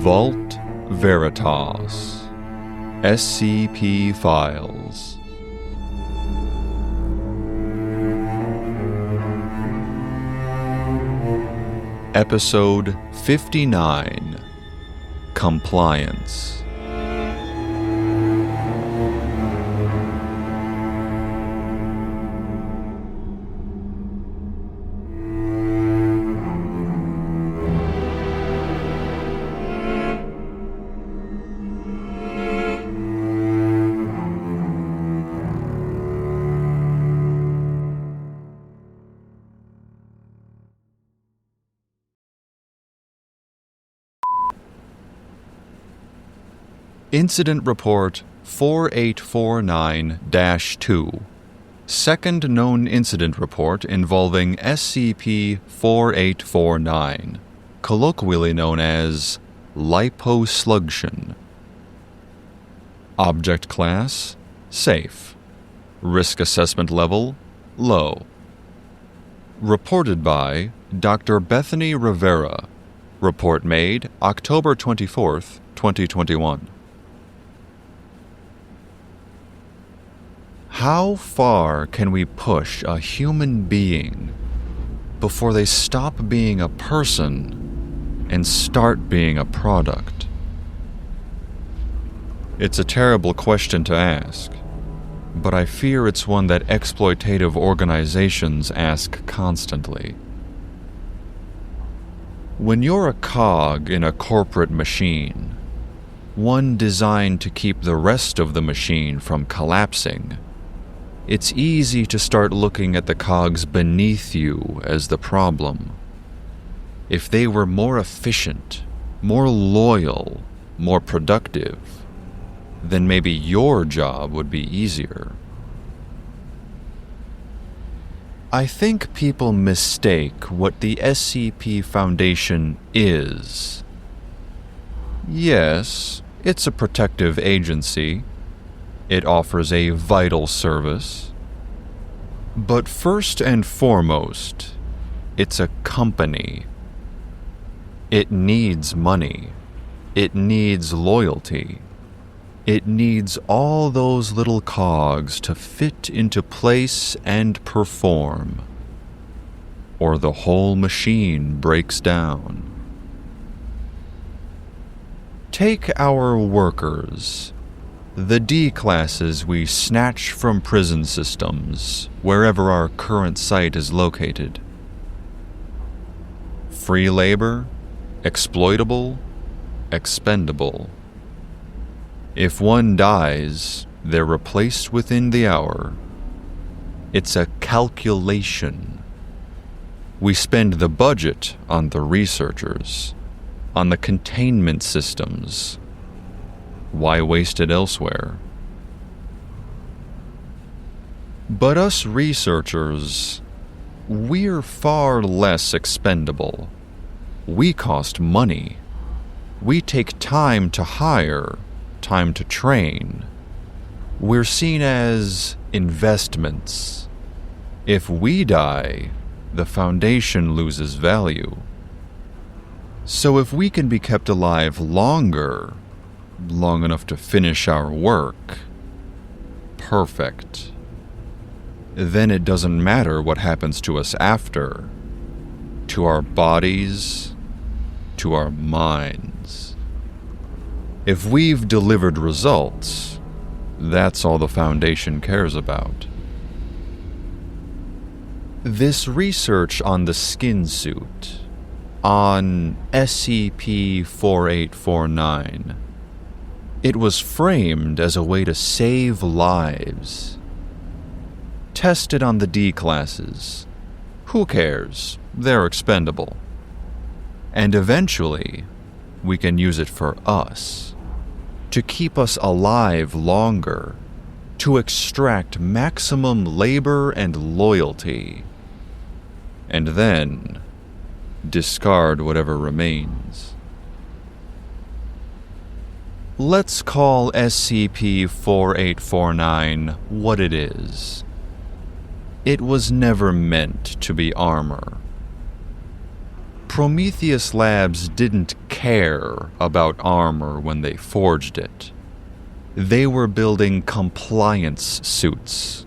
Vault Veritas SCP Files. Episode 59 Compliance. Incident Report 4849-2. Second known incident report involving SCP-4849, colloquially known as liposlugtion. Object Class: Safe. Risk Assessment Level: Low. Reported by Dr. Bethany Rivera. Report made October 24th, 2021. How far can we push a human being before they stop being a person and start being a product? It's a terrible question to ask, but I fear it's one that exploitative organizations ask constantly. When you're a cog in a corporate machine, one designed to keep the rest of the machine from collapsing, it's easy to start looking at the cogs beneath you as the problem. If they were more efficient, more loyal, more productive, then maybe your job would be easier. I think people mistake what the SCP Foundation is. Yes, it's a protective agency. It offers a vital service. But first and foremost, it's a company. It needs money. It needs loyalty. It needs all those little cogs to fit into place and perform, or the whole machine breaks down. Take our workers. The D classes we snatch from prison systems, wherever our current site is located. Free labor, exploitable, expendable. If one dies, they're replaced within the hour. It's a calculation. We spend the budget on the researchers, on the containment systems. Why waste it elsewhere? But us researchers, we're far less expendable. We cost money. We take time to hire, time to train. We're seen as investments. If we die, the Foundation loses value. So if we can be kept alive longer, long enough to finish our work, perfect. Then it doesn't matter what happens to us after, to our bodies, to our minds. If we've delivered results, that's all the Foundation cares about. This research on the skinsuit, on SCP-4849, it was framed as a way to save lives. Tested on the D classes. Who cares? They're expendable. And eventually, we can use it for us. To keep us alive longer. To extract maximum labor and loyalty. And then, discard whatever remains. Let's call SCP-4849 what it is. It was never meant to be armor. Prometheus Labs didn't care about armor when they forged it. They were building compliance suits.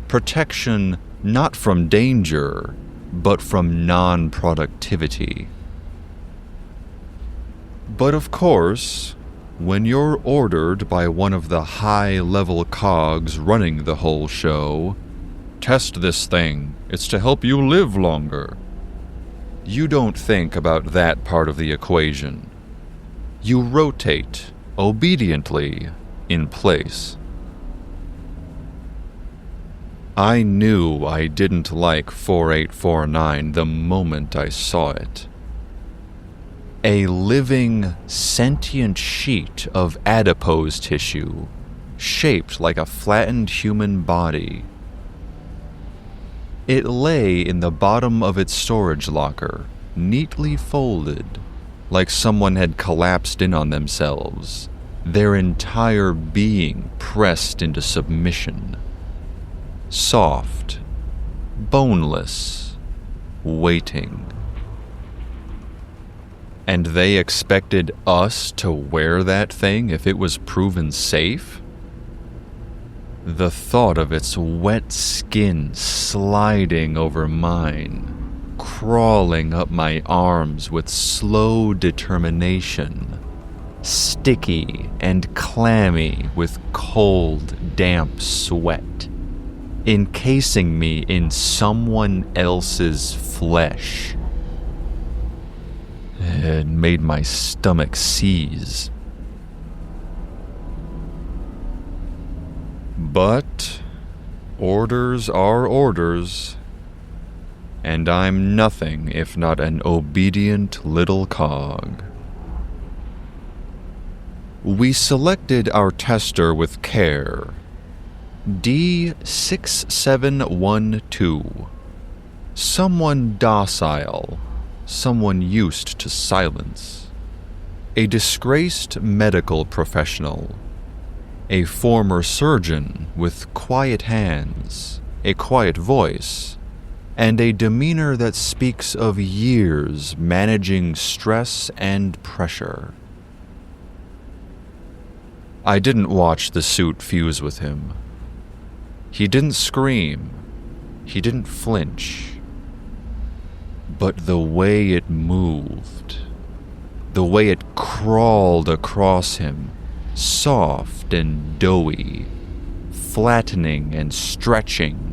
Protection not from danger, but from non-productivity. But of course, when you're ordered by one of the high-level cogs running the whole show, "Test this thing, it's to help you live longer," you don't think about that part of the equation. You rotate, obediently, in place. I knew I didn't like 4849 the moment I saw it. A living, sentient sheet of adipose tissue, shaped like a flattened human body. It lay in the bottom of its storage locker, neatly folded, like someone had collapsed in on themselves, their entire being pressed into submission. Soft, boneless, waiting. And they expected us to wear that thing if it was proven safe? The thought of its wet skin sliding over mine, crawling up my arms with slow determination, sticky and clammy with cold, damp sweat, encasing me in someone else's flesh. It made my stomach seize. But orders are orders, and I'm nothing if not an obedient little cog. We selected our tester with care. D6712. Someone docile, someone used to silence. A disgraced medical professional. A former surgeon with quiet hands, a quiet voice, and a demeanor that speaks of years managing stress and pressure. I didn't watch the suit fuse with him. He didn't scream. He didn't flinch. But the way it moved, the way it crawled across him, soft and doughy, flattening and stretching,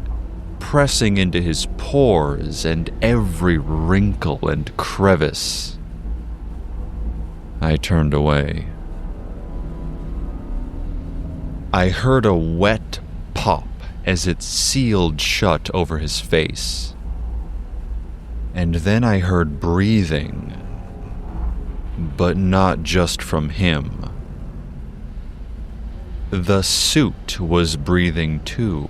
pressing into his pores and every wrinkle and crevice. I turned away. I heard a wet pop as it sealed shut over his face. And then I heard breathing, but not just from him. The suit was breathing too,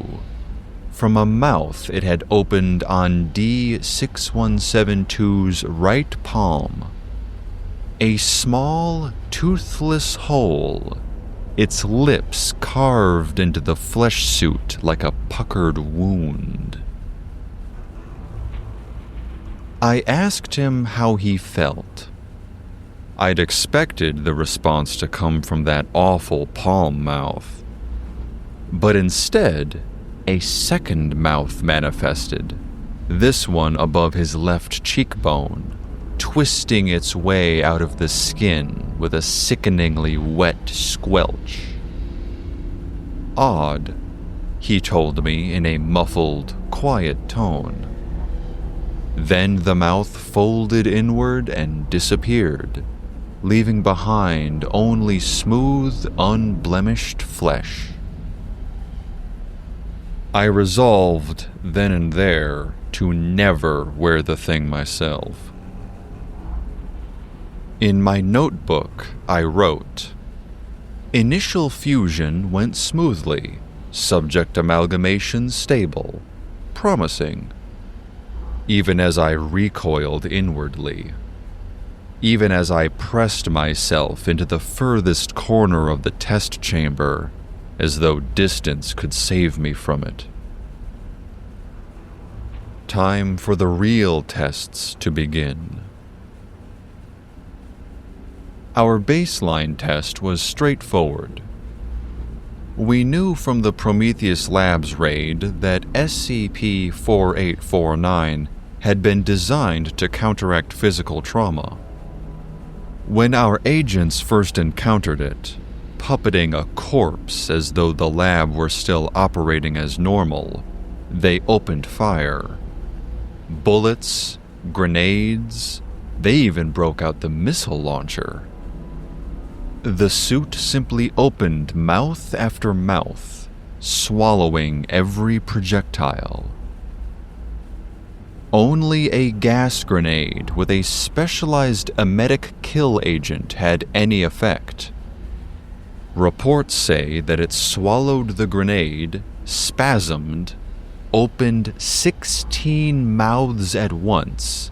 from a mouth it had opened on D6172's right palm. A small, toothless hole, its lips carved into the flesh suit like a puckered wound. I asked him how he felt. I'd expected the response to come from that awful palm mouth. But instead, a second mouth manifested, this one above his left cheekbone, twisting its way out of the skin with a sickeningly wet squelch. Odd, he told me in a muffled, quiet tone. Then the mouth folded inward and disappeared, leaving behind only smooth, unblemished flesh. I resolved then and there to never wear the thing myself. In my notebook, I wrote, "Initial fusion went smoothly, subject amalgamation stable, promising," even as I recoiled inwardly. Even as I pressed myself into the furthest corner of the test chamber, as though distance could save me from it. Time for the real tests to begin. Our baseline test was straightforward. We knew from the Prometheus Labs raid that SCP-4849 had been designed to counteract physical trauma. When our agents first encountered it, puppeting a corpse as though the lab were still operating as normal, they opened fire. Bullets, grenades, they even broke out the missile launcher. The suit simply opened mouth after mouth, swallowing every projectile. Only a gas grenade with a specialized emetic kill agent had any effect. Reports say that it swallowed the grenade, spasmed, opened 16 mouths at once,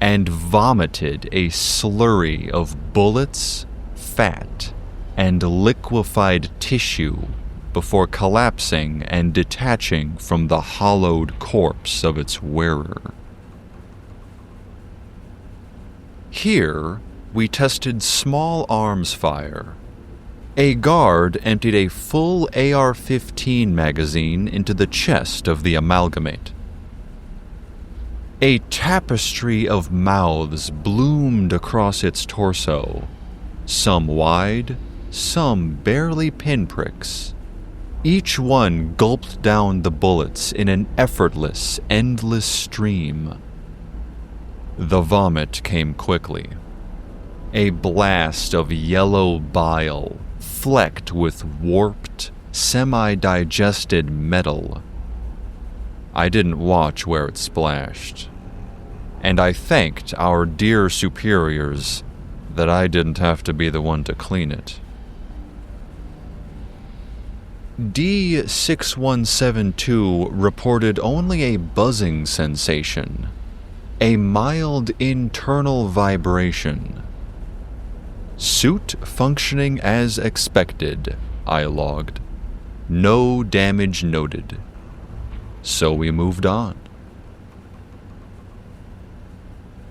and vomited a slurry of bullets, fat, and liquefied tissue before collapsing and detaching from the hollowed corpse of its wearer. Here, we tested small arms fire. A guard emptied a full AR-15 magazine into the chest of the amalgamate. A tapestry of mouths bloomed across its torso, some wide, some barely pinpricks. Each one gulped down the bullets in an effortless, endless stream. The vomit came quickly. A blast of yellow bile, flecked with warped, semi-digested metal. I didn't watch where it splashed, and I thanked our dear superiors that I didn't have to be the one to clean it. D6172 reported only a buzzing sensation, a mild internal vibration. Suit functioning as expected, I logged. No damage noted. So we moved on.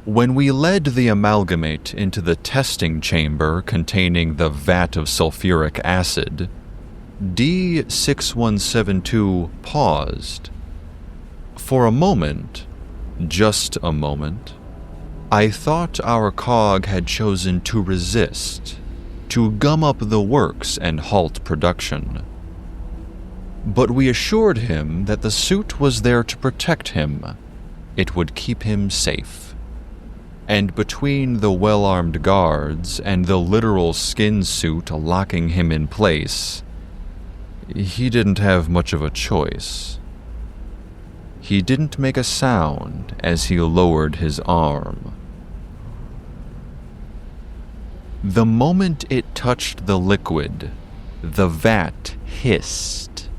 When we led the amalgamate into the testing chamber containing the vat of sulfuric acid, D6172 paused. For a moment, just a moment, I thought our cog had chosen to resist, to gum up the works and halt production. But we assured him that the suit was there to protect him. It would keep him safe. And between the well-armed guards and the literal skin suit locking him in place, he didn't have much of a choice. He didn't make a sound as he lowered his arm. The moment it touched the liquid, the vat hissed.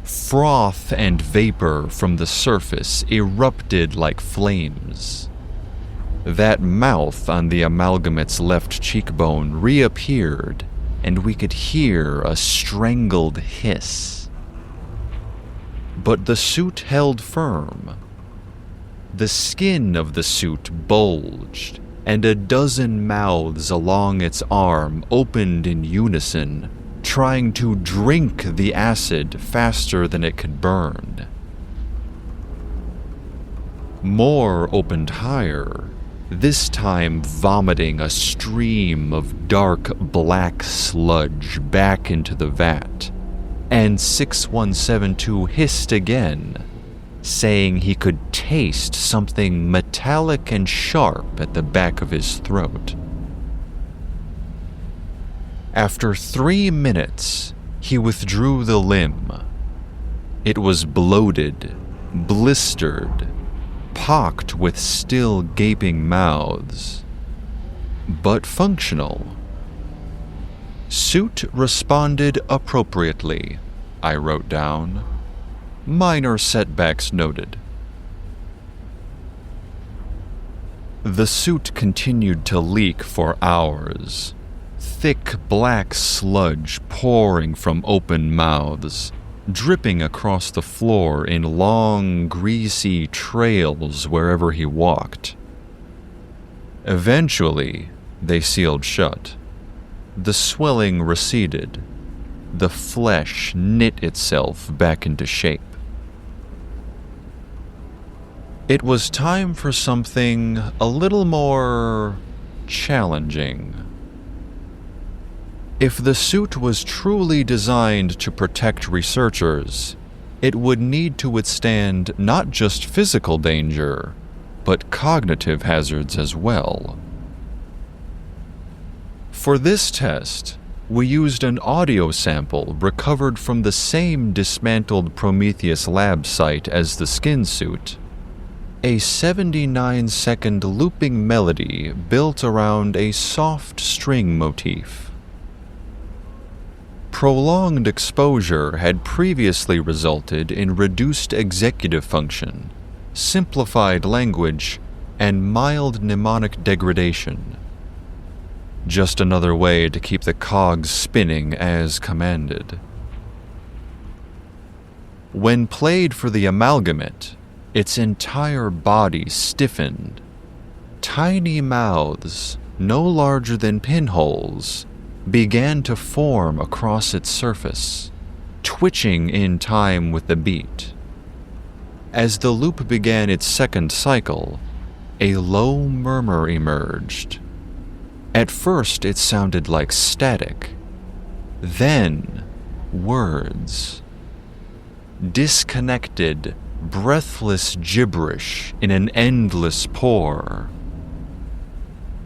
Froth and vapor from the surface erupted like flames. That mouth on the amalgamate's left cheekbone reappeared, and we could hear a strangled hiss. But the suit held firm. The skin of the suit bulged, and a dozen mouths along its arm opened in unison, trying to drink the acid faster than it could burn. More opened higher, this time vomiting a stream of dark black sludge back into the vat, and 6172 hissed again, saying he could taste something metallic and sharp at the back of his throat. After 3 minutes, he withdrew the limb. It was bloated, blistered, pocked with still gaping mouths, but functional. Suit responded appropriately, I wrote down. Minor setbacks noted. The suit continued to leak for hours, thick black sludge pouring from open mouths, dripping across the floor in long, greasy trails wherever he walked. Eventually, They sealed shut. The swelling receded. The flesh knit itself back into shape. It was time for something a little more challenging. If the suit was truly designed to protect researchers, it would need to withstand not just physical danger, but cognitive hazards as well. For this test, we used an audio sample recovered from the same dismantled Prometheus Labs site as the skinsuit, a 79-second looping melody built around a soft string motif. Prolonged exposure had previously resulted in reduced executive function, simplified language, and mild mnemonic degradation. Just another way to keep the cogs spinning as commanded. When played for the amalgamate, its entire body stiffened. Tiny mouths, no larger than pinholes, began to form across its surface, twitching in time with the beat. As the loop began its second cycle, a low murmur emerged. At first it sounded like static, then words. Disconnected, breathless gibberish in an endless pour.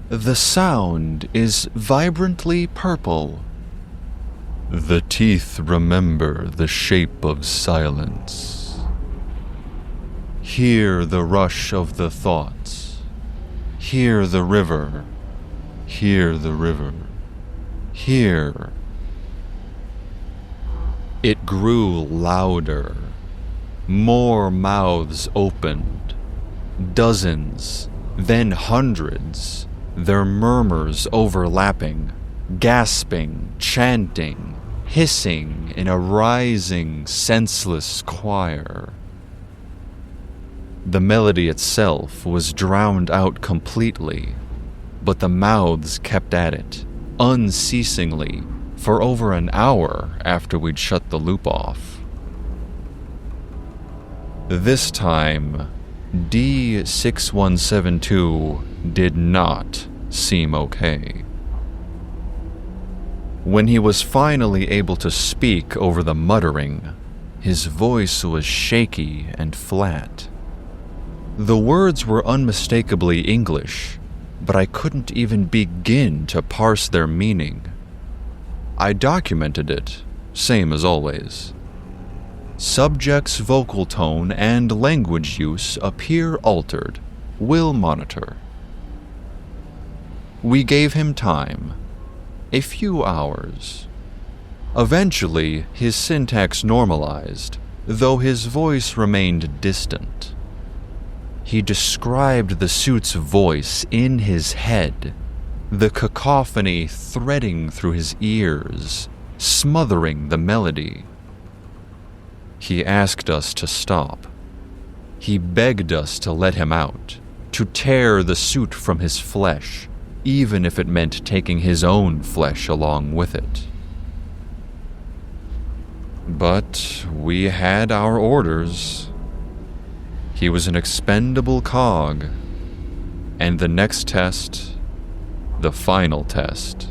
The sound is vibrantly purple. The teeth remember the shape of silence. Hear the rush of the thoughts. Hear the river. Hear the river. Hear. It grew louder. More mouths opened. Dozens, then hundreds. Their murmurs overlapping, gasping, chanting, hissing in a rising, senseless choir. The melody itself was drowned out completely, but the mouths kept at it, unceasingly, for over an hour after we'd shut the loop off. This time, D6172 did not seem okay. When he was finally able to speak over the muttering, his voice was shaky and flat. The words were unmistakably English, but I couldn't even begin to parse their meaning. I documented it, same as always. Subject's vocal tone and language use appear altered. Will monitor. We gave him time. A few hours. Eventually, his syntax normalized, though his voice remained distant. He described the suit's voice in his head, the cacophony threading through his ears, smothering the melody. He asked us to stop. He begged us to let him out, to tear the suit from his flesh, even if it meant taking his own flesh along with it. But we had our orders. He was an expendable cog, and the next test, the final test,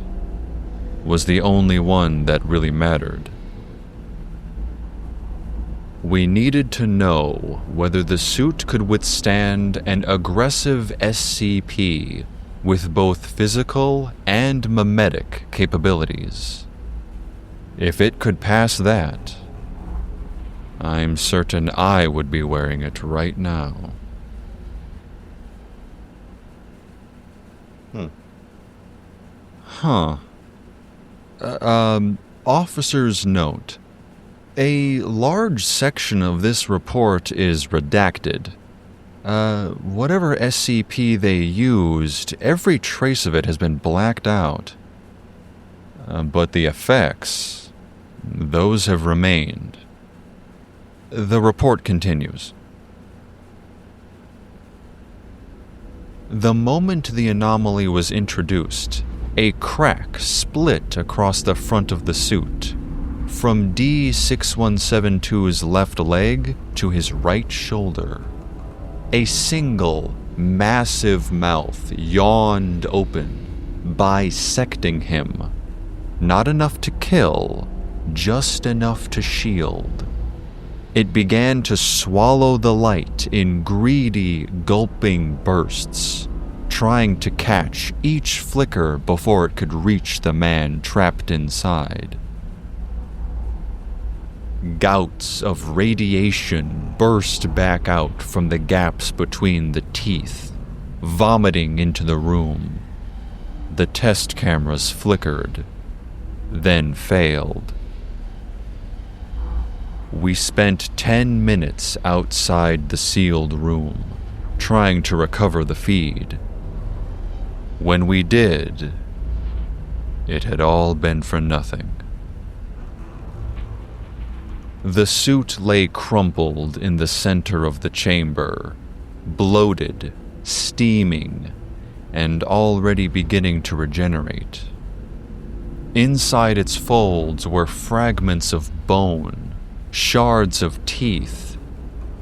was the only one that really mattered. We needed to know whether the suit could withstand an aggressive SCP with both physical and mimetic capabilities. If it could pass that, I'm certain I would be wearing it right now. Officer's note. A large section of this report is redacted. Whatever SCP they used, every trace of it has been blacked out. But the effects, those have remained. The report continues. The moment the anomaly was introduced, a crack split across the front of the suit, from D6172's left leg to his right shoulder. A single, massive mouth yawned open, bisecting him. Not enough to kill, just enough to shield. It began to swallow the light in greedy, gulping bursts, trying to catch each flicker before it could reach the man trapped inside. Gouts of radiation burst back out from the gaps between the teeth, vomiting into the room. The test cameras flickered, then failed. We spent 10 minutes outside the sealed room, trying to recover the feed. When we did, it had all been for nothing. The suit lay crumpled in the center of the chamber, bloated, steaming, and already beginning to regenerate. Inside its folds were fragments of bone, shards of teeth,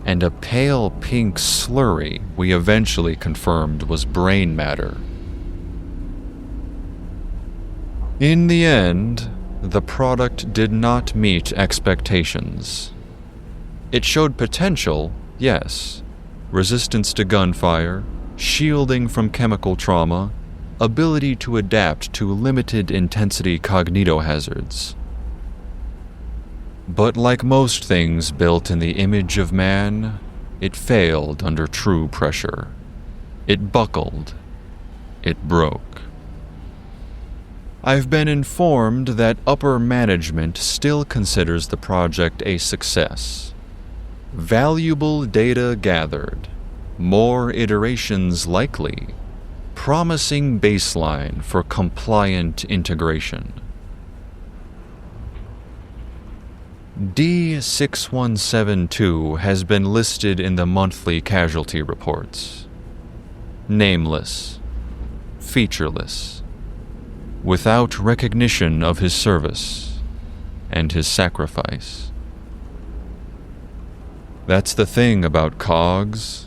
and a pale pink slurry we eventually confirmed was brain matter. In the end, the product did not meet expectations. It showed potential, yes. Resistance to gunfire, shielding from chemical trauma, ability to adapt to limited intensity cognitohazards. But like most things built in the image of man, it failed under true pressure. It buckled. It broke. I've been informed that upper management still considers the project a success. Valuable data gathered, more iterations likely, promising baseline for compliant integration. D6172 has been listed in the monthly casualty reports. Nameless, featureless, without recognition of his service and his sacrifice. That's the thing about cogs.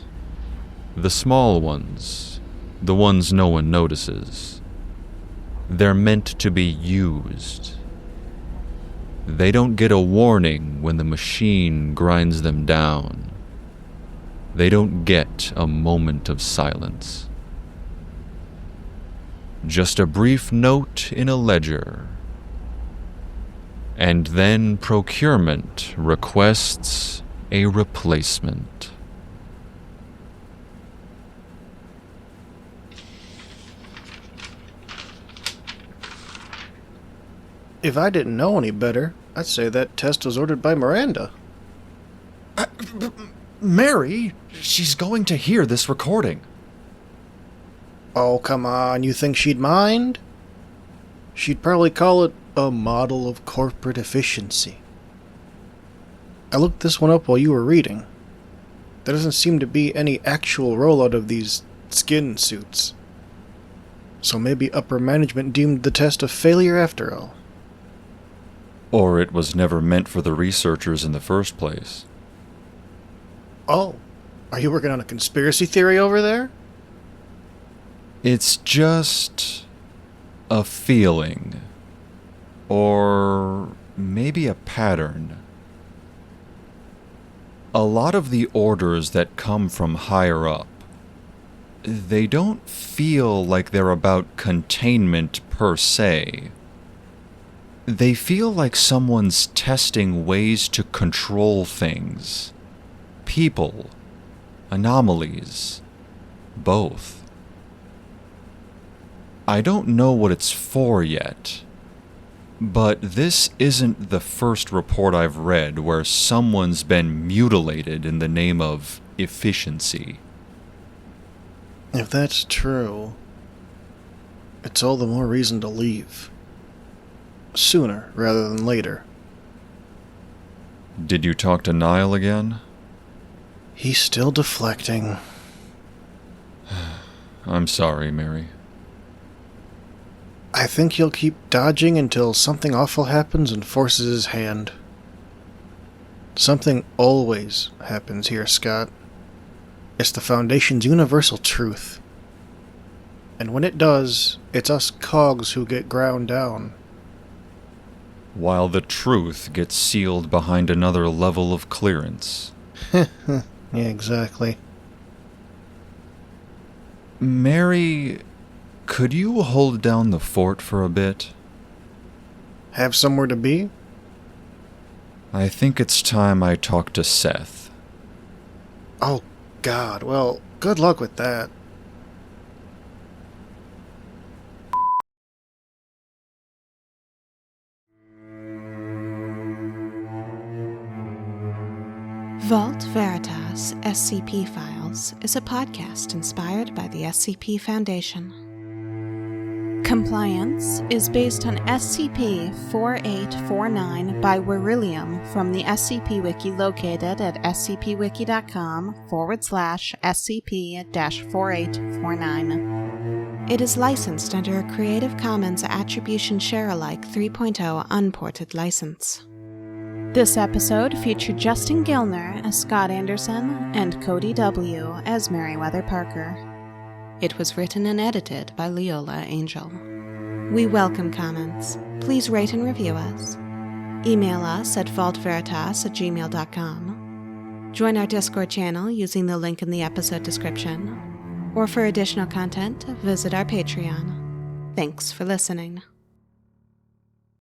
The small ones, the ones no one notices. They're meant to be used. They don't get a warning when the machine grinds them down. They don't get a moment of silence. Just a brief note in a ledger. And then procurement requests a replacement. If I didn't know any better, I'd say that test was ordered by Miranda. Mary, she's going to hear this recording. Oh, come on, you think she'd mind? She'd probably call it a model of corporate efficiency. I looked this one up while you were reading. There doesn't seem to be any actual rollout of these skin suits. So maybe upper management deemed the test a failure after all. Or it was never meant for the researchers in the first place. Oh, are you working on a conspiracy theory over there? It's just a feeling. Or maybe a pattern. A lot of the orders that come from higher up, they don't feel like they're about containment per se. They feel like someone's testing ways to control things. People, anomalies, both. I don't know what it's for yet, but this isn't the first report I've read where someone's been mutilated in the name of efficiency. If that's true, it's all the more reason to leave. Sooner rather than later. Did you talk to Niall again? He's still deflecting. I'm sorry, Mary. I think he'll keep dodging until something awful happens and forces his hand. Something always happens here, Scott. It's the Foundation's universal truth. And when it does, it's us cogs who get ground down. While the truth gets sealed behind another level of clearance. Yeah, exactly. Mary, could you hold down the fort for a bit? Have somewhere to be? I think it's time I talk to Seth. Oh, God. Well, good luck with that. Vault Veritas SCP Files is a podcast inspired by the SCP Foundation. Compliance is based on SCP-4849 by Wirillium from the SCP Wiki located at scp-wiki.com/SCP-4849. It is licensed under a Creative Commons Attribution Share-alike 3.0 unported license. This episode featured Justin Gilner as Scott Anderson and Cody W. as Meriwether Parker. It was written and edited by Leola Angel. We welcome comments. Please rate and review us. Email us at vaultveritas@gmail.com. Join our Discord channel using the link in the episode description. Or for additional content, visit our Patreon. Thanks for listening.